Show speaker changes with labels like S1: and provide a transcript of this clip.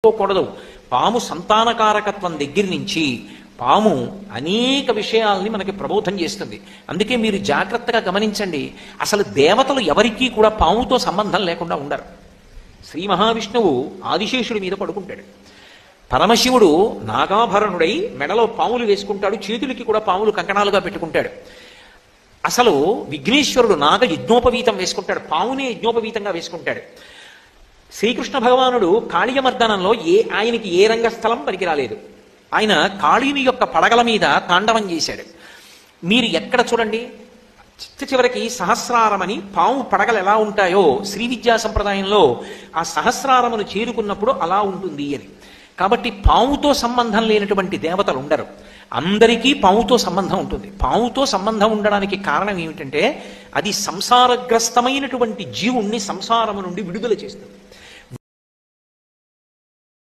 S1: కూడదు. పాము సంతానకారకత్వం దగ్గర నుంచి పాము అనేక విషయాల్ని మనకి ప్రబోధం చేస్తుంది. అందుకే మీరు జాగ్రత్తగా గమనించండి. అసలు దేవతలు ఎవరికీ కూడా పాముతో సంబంధం లేకుండా ఉండరు. శ్రీ మహావిష్ణువు ఆదిశేషుడి మీద పడుకుంటాడు. పరమశివుడు నాగాభరణుడై మెడలో పాములు వేసుకుంటాడు, చేతులకి కూడా పాములు కంకణాలుగా పెట్టుకుంటాడు. అసలు విఘ్నేశ్వరుడు నాగ యజ్ఞోపవీతం వేసుకుంటాడు, పామునే యజ్ఞోపవీతంగా వేసుకుంటాడు. శ్రీకృష్ణ భగవానుడు కాళీయమర్దనంలో ఆయనకి ఏ రంగస్థలం పనికి రాలేదు. ఆయన కాళీని యొక్క పడగల మీద తాండవం చేశాడు. మీరు ఎక్కడ చూడండి, చివరికి సహస్రారమని పాము పడగలు ఎలా ఉంటాయో శ్రీ విద్యా సంప్రదాయంలో ఆ సహస్రారమును చేరుకున్నప్పుడు అలా ఉంటుంది అని. కాబట్టి పాముతో సంబంధం లేనటువంటి దేవతలు ఉండరు. అందరికీ పాముతో సంబంధం ఉంటుంది. పాముతో సంబంధం ఉండడానికి కారణం ఏమిటంటే అది సంసారగ్రస్తమైనటువంటి జీవుణ్ణి సంసారము నుండి విడుదల చేస్తుంది.